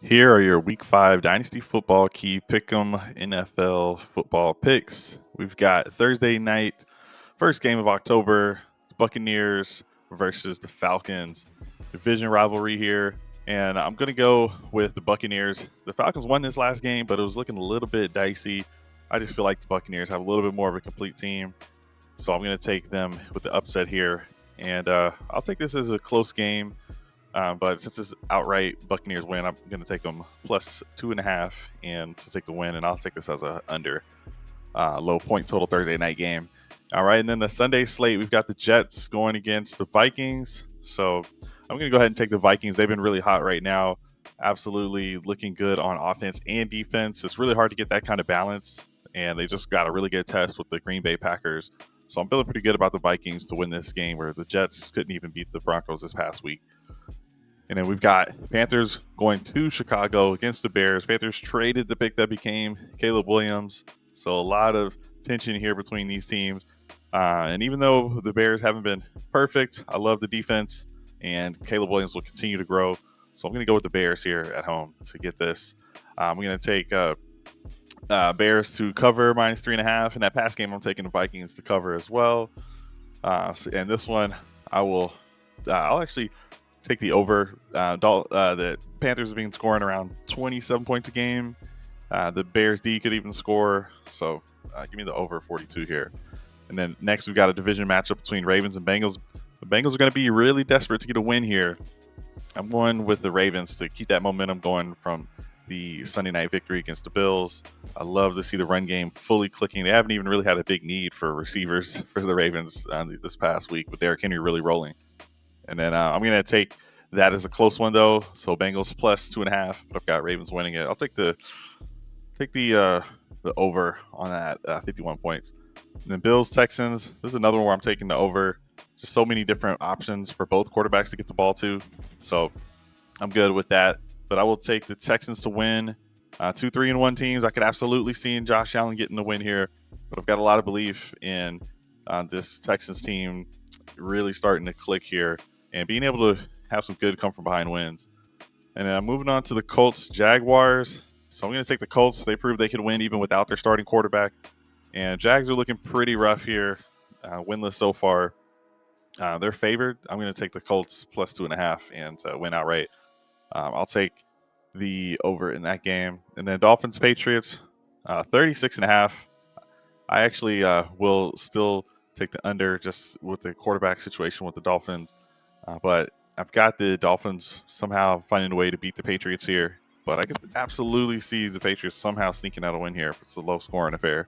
Here are your Week 5 Dynasty Football Key Pickem NFL football picks. We've got Thursday night, first game of October, Buccaneers versus the Falcons. Division rivalry here, and I'm going to go with the Buccaneers. The Falcons won this last game, but it was looking a little bit dicey. I just feel like the Buccaneers have a little bit more of a complete team, so I'm going to take them with the upset here. And I'll take this as a close game. But since it's outright Buccaneers win, I'm going to take them plus 2.5 and to take the win. And I'll take this as a under low point total Thursday night game. All right. And then the Sunday slate, we've got the Jets going against the Vikings. So I'm going to go ahead and take the Vikings. They've been really hot right now. Absolutely looking good on offense and defense. It's really hard to get that kind of balance. And they just got a really good test with the Green Bay Packers. So I'm feeling pretty good about the Vikings to win this game where the Jets couldn't even beat the Broncos this past week. And then we've got Panthers going to Chicago against the Bears. Panthers traded the pick that became Caleb Williams. So a lot of tension here between these teams. And even though the Bears haven't been perfect, I love the defense. And Caleb Williams will continue to grow. So I'm going to go with the Bears here at home to get this. I'm going to take Bears to cover minus 3.5. In that pass game, I'm taking the Vikings to cover as well. And this one, I'll actually take the over. The Panthers have been scoring around 27 points a game. The Bears D could even score. So give me the over 42 here. And then next we've got a division matchup between Ravens and Bengals. The Bengals are going to be really desperate to get a win here. I'm going with the Ravens to keep that momentum going from the Sunday night victory against the Bills. I love to see the run game fully clicking. They haven't even really had a big need for receivers for the Ravens this past week with Derrick Henry really rolling. And then I'm going to take that as a close one, though. So Bengals plus 2.5, but I've got Ravens winning it. I'll take the over on that 51 points. And then Bills Texans. This is another one where I'm taking the over. Just so many different options for both quarterbacks to get the ball to. So I'm good with that. But I will take the Texans to win. 2 3-1 teams. I could absolutely see Josh Allen getting the win here, but I've got a lot of belief in this Texans team really starting to click here and being able to have some good come from behind wins. And then I'm moving on to the Colts Jaguars. So I'm going to take the Colts. They proved they could win even without their starting quarterback. And Jags are looking pretty rough here, winless so far. They're favored. I'm going to take the Colts plus 2.5 and win outright. I'll take the over in that game. And then Dolphins Patriots, 36.5. I actually will still take the under just with the quarterback situation with the Dolphins. But I've got the Dolphins somehow finding a way to beat the Patriots here. But I could absolutely see the Patriots somehow sneaking out a win here if it's a low-scoring affair.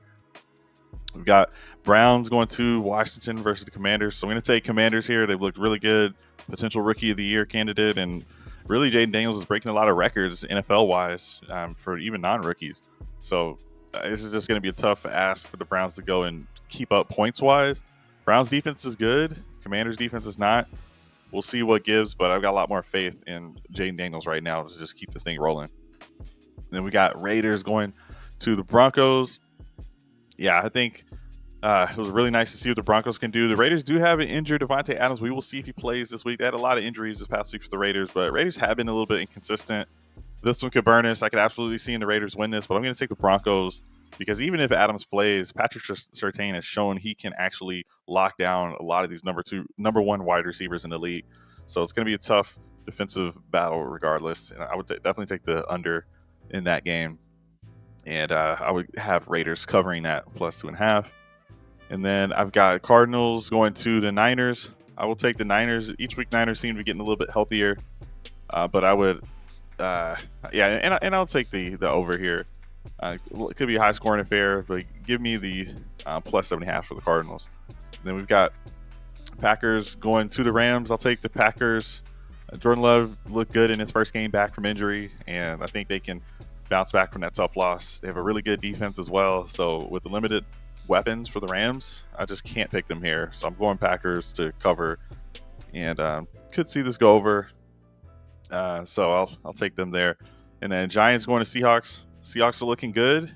We've got Browns going to Washington versus the Commanders. So I'm going to take Commanders here. They've looked really good. Potential Rookie of the Year candidate. And really, Jaden Daniels is breaking a lot of records NFL-wise for even non-rookies. So this is just going to be a tough ask for the Browns to go and keep up points-wise. Browns defense is good. Commanders defense is not. We'll see what gives, but I've got a lot more faith in Jaden Daniels right now to just keep this thing rolling. And then we got Raiders going to the Broncos. Yeah, I think it was really nice to see what the Broncos can do. The Raiders do have an injured Devontae Adams. We will see if he plays this week. They had a lot of injuries this past week for the Raiders, but Raiders have been a little bit inconsistent. This one could burn us. I could absolutely see the Raiders win this, but I'm going to take the Broncos because even if Adams plays, Patrick Surtain has shown he can actually lock down a lot of these number one wide receivers in the league. So it's going to be a tough defensive battle regardless. And I would definitely take the under in that game. And I would have Raiders covering that plus 2.5. And then I've got Cardinals going to the Niners. I will take the Niners. Each week Niners seem to be getting a little bit healthier. But I would, and I'll take the over here. It could be a high-scoring affair, but give me the plus 7.5 for the Cardinals. And then we've got Packers going to the Rams. I'll take the Packers. Jordan Love looked good in his first game back from injury, and I think they can bounce back from that tough loss. They have a really good defense as well. So with the limited weapons for the Rams, I just can't pick them here. So I'm going Packers to cover, and could see this go over. So I'll take them there. And then Giants going to Seahawks. Seahawks are looking good.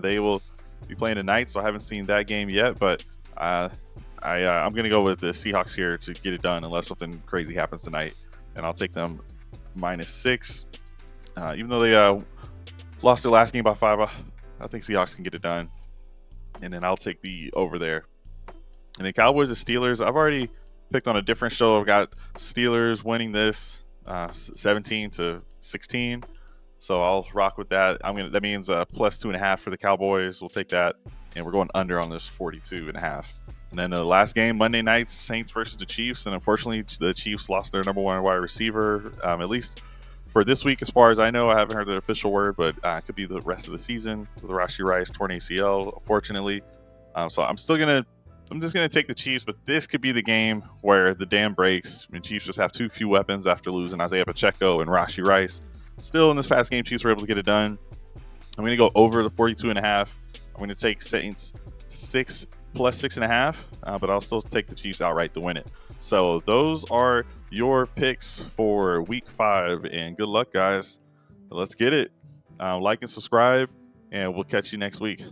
They will be playing tonight, so I haven't seen that game yet. But I'm going to go with the Seahawks here to get it done unless something crazy happens tonight. And I'll take them -6. Even though they lost their last game by 5, I think Seahawks can get it done. And then I'll take the over there. And then Cowboys and Steelers, I've already picked on a different show. I've got Steelers winning this 17-16. So I'll rock with that. That means plus 2.5 for the Cowboys. We'll take that. And we're going under on this 42.5. And then the last game, Monday night, Saints versus the Chiefs. And unfortunately, the Chiefs lost their number one wide receiver, at least for this week, as far as I know. I haven't heard the official word, but it could be the rest of the season with Rashee Rice torn ACL, unfortunately. So I'm just gonna take the Chiefs, but this could be the game where the dam breaks. I mean, Chiefs just have too few weapons after losing Isaiah Pacheco and Rashee Rice. Still, in this past game, Chiefs were able to get it done. I'm gonna go over the 42.5. I'm gonna take Saints 6 plus 6.5, but I'll still take the Chiefs outright to win it. So those are your picks for Week 5, and good luck, guys. Let's get it. Like and subscribe, and we'll catch you next week.